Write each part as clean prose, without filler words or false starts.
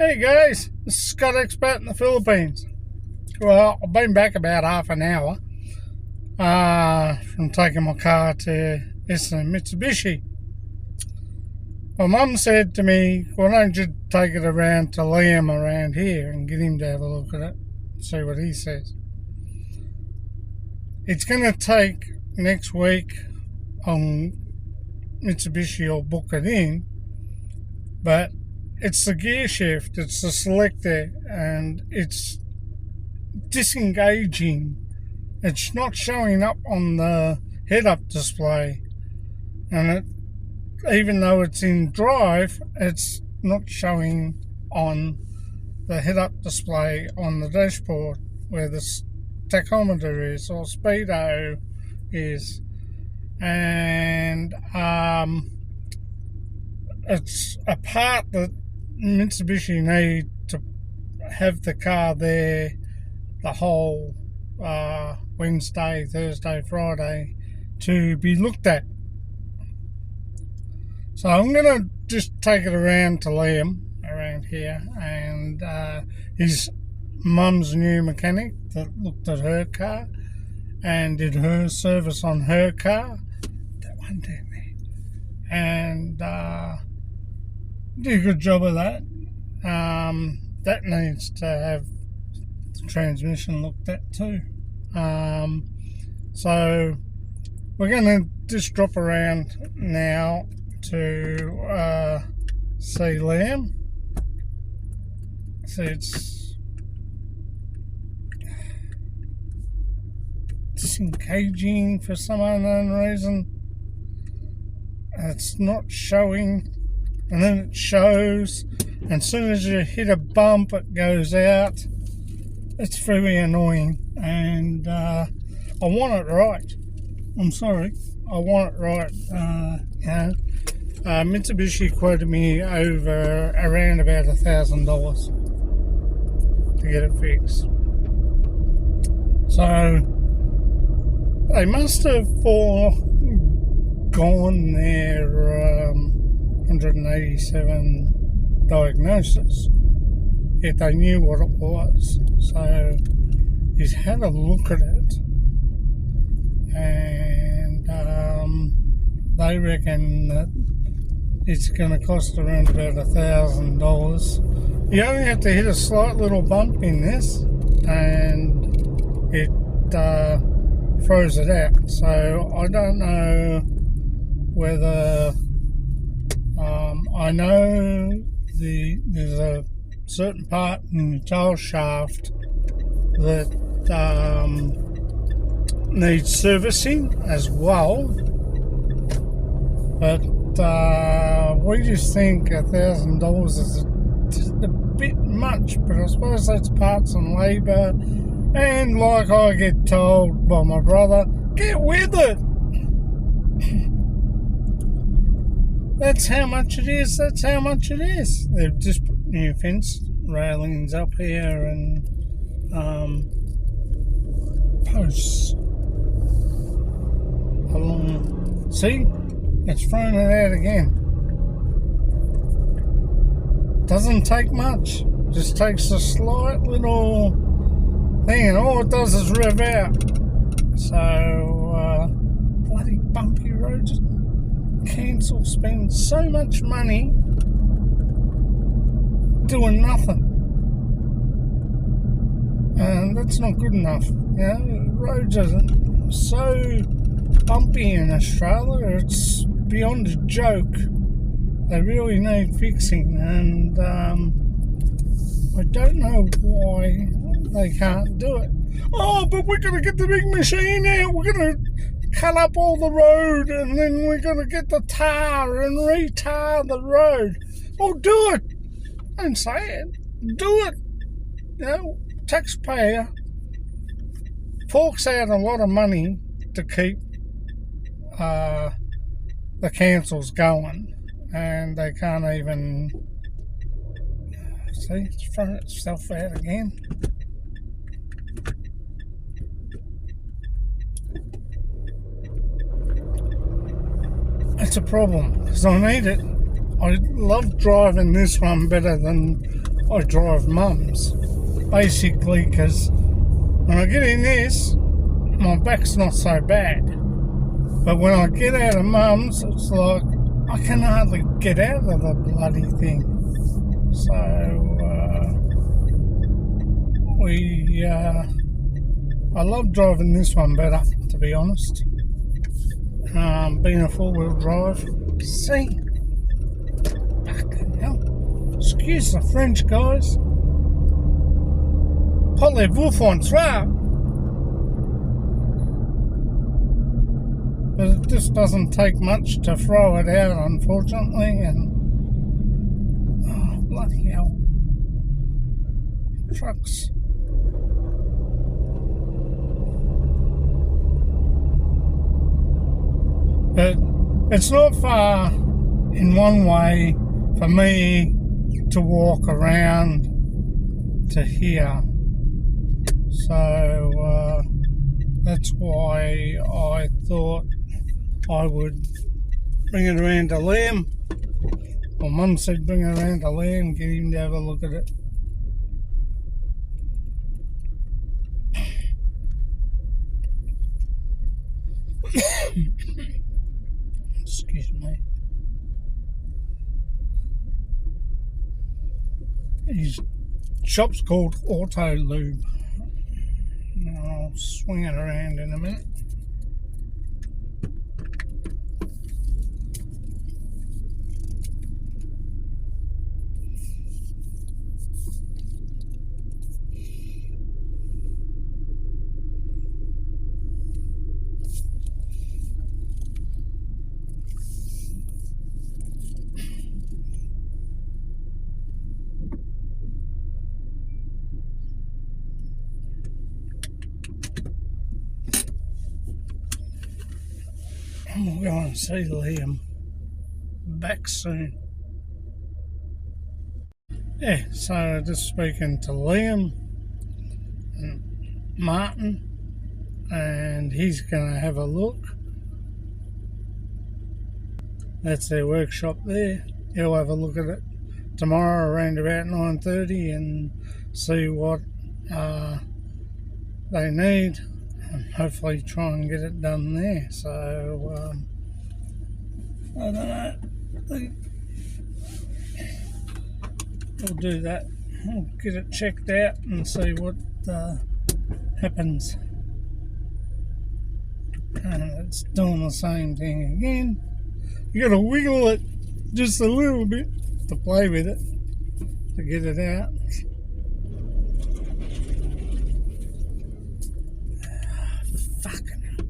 Hey guys, this is Scott Expat in the Philippines. Well, I've been back about half an hour from taking my car to Mitsubishi. My mum said to me, why don't you take it around to Liam around here and get him to have a look at it, see what he says. It's going to take next week on Mitsubishi, will book it in, but it's the gear shift, it's the selector, and it's disengaging. It's not showing up on the head-up display, and even though it's in drive, it's not showing on the head-up display on the dashboard where the tachometer is or speedo is, and it's a part that Mitsubishi need to have the car there the whole Wednesday, Thursday, Friday to be looked at. So I'm going to just take it around to Liam around here, and his mum's new mechanic that looked at her car and did her service on her car. That one did me. And did a good job of that. That needs to have the transmission looked at too. So we're going to just drop around now to see Liam. See, it's disengaging for some unknown reason. It's not showing, and then it shows, and as soon as you hit a bump it goes out. It's very annoying, and I want it right. I'm sorry, I want it right. Mitsubishi quoted me over around about $1,000 to get it fixed. So they must have foregone their 187 diagnosis, yet they knew what it was. So he's had a look at it, and they reckon that it's going to cost around about $1,000. You only have to hit a slight little bump in this, and it throws it out. So I don't know whether I know there's a certain part in the tail shaft that needs servicing as well, but we just think $1,000 is just a bit much. But I suppose that's parts and labour, and like I get told by my brother, get with it. That's how much it is. That's how much it is. They've just put new fence railings up here and posts along. See, it's thrown it out again. Doesn't take much. Just takes a slight little thing, and all it does is rev out. So bloody bumpy roads. Cancel, spend so much money doing nothing, and that's not good enough. You know, roads are so bumpy in Australia, it's beyond a joke. They really need fixing, and I don't know why they can't do it. Oh, but we're going to get the big machine out, we're going to cut up all the road, and then we're going to get the tar and re-tar the road. Oh, do it. Don't say it. Do it. You know, taxpayer forks out a lot of money to keep the councils going, and they can't even... See, it's thrown itself out again. It's a problem because I need it. I love driving this one better than I drive Mum's. Basically, because when I get in this, my back's not so bad. But when I get out of Mum's, it's like I can hardly get out of the bloody thing. So, I love driving this one better, to be honest. Being a four-wheel drive. See? Fucking hell. Excuse the French, guys. Parlez-vous français? But it just doesn't take much to throw it out, unfortunately, and oh, bloody hell. Trucks. But it's not far in one way for me to walk around to here. So that's why I thought I would bring it around to Liam. Well, Mum said bring it around to Liam, get him to have a look at it. Excuse me. His shop's called Auto Lube. I'll swing it around in a minute. We'll go and see Liam back soon. Yeah, so just speaking to Liam and Martin, and he's going to have a look. That's their workshop there. He'll have a look at it tomorrow around about 9:30 and see what they need, and hopefully try and get it done there. So I don't know, we'll do that. We'll get it checked out and see what happens. And it's doing the same thing again. You got to wiggle it just a little bit to play with it, to get it out. Fucking hell.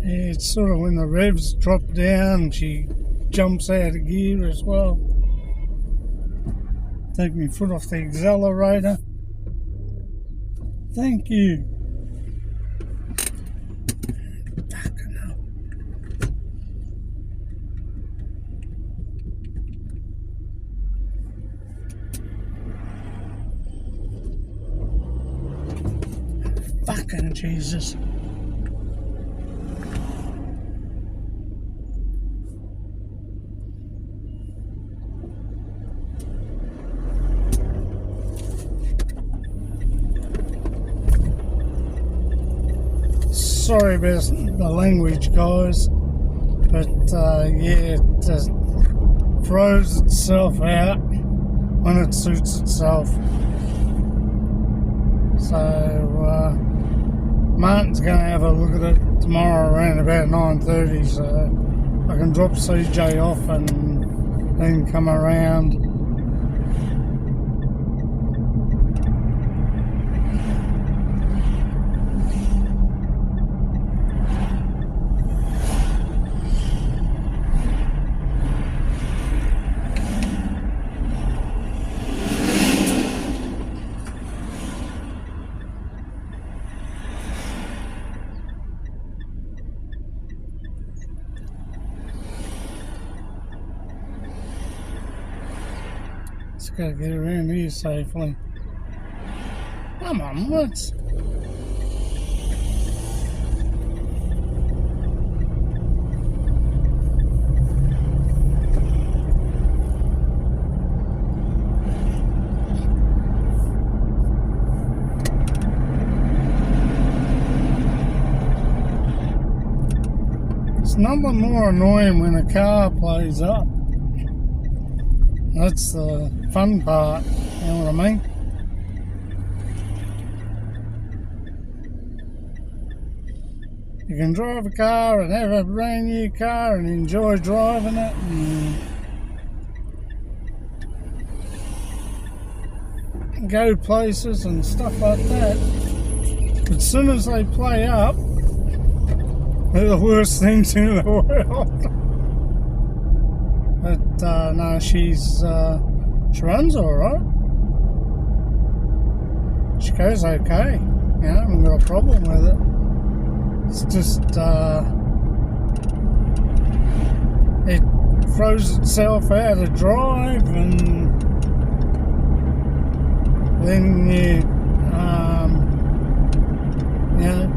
Yeah, it's sort of when the revs drop down, she jumps out of gear as well. Take my foot off the accelerator. Thank you. Fucking hell. Fucking Jesus. Sorry about the language, guys, but yeah, it just throws itself out when it suits itself. So Martin's going to have a look at it tomorrow around about 9:30, so I can drop CJ off and then come around. Just gotta get around here safely. Come on, what's... nothing more annoying when a car plays up. That's the fun part, you know what I mean? You can drive a car and have a brand new car and enjoy driving it and go places and stuff like that. But as soon as they play up, they're the worst things in the world. But no, she runs alright. She goes okay. You know, I haven't got a problem with it. It's just it throws itself out of drive, and then you know,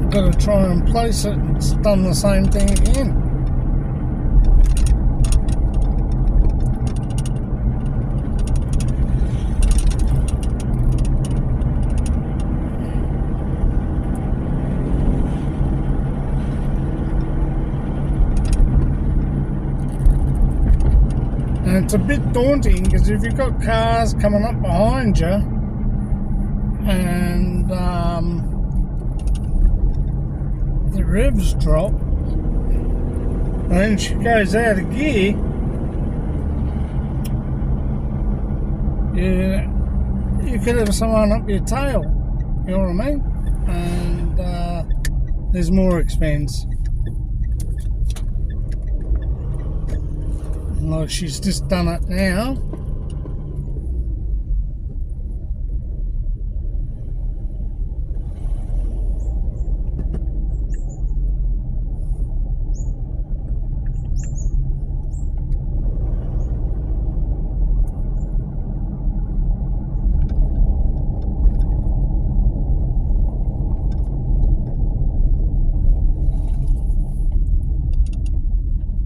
got to try and place it, and it's done the same thing again. And it's a bit daunting because if you've got cars coming up behind you and the revs drop and then she goes out of gear, you could have someone up your tail, you know what I mean? And there's more expense. Like she's just done it now.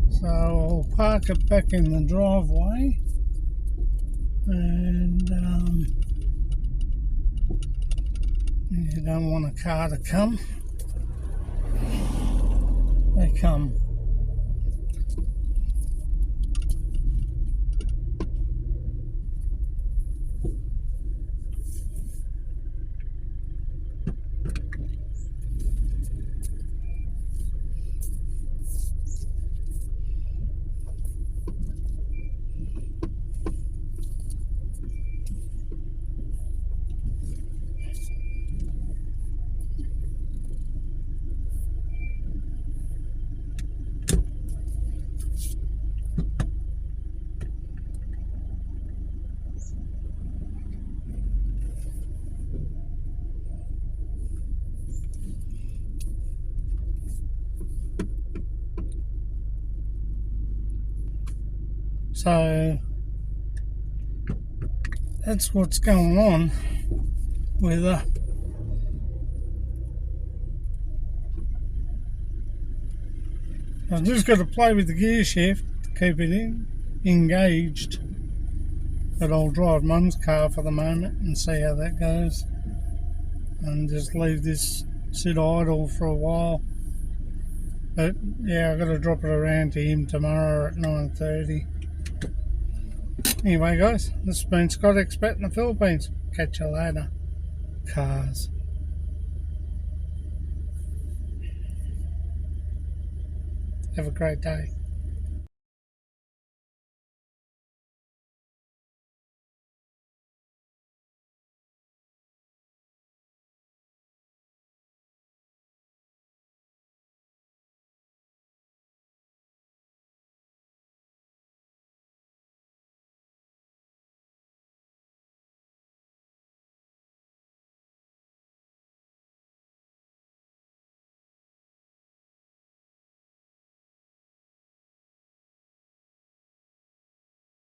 So I'll park it back in the driveway, and you don't want a car to come. They come. So that's what's going on with her. I've just got to play with the gear shift to keep it engaged. But I'll drive Mum's car for the moment and see how that goes. And just leave this sit idle for a while. But yeah, I've got to drop it around to him tomorrow at 9:30. Anyway guys, this has been Scott Expat in the Philippines. Catch you later. Cars. Have a great day.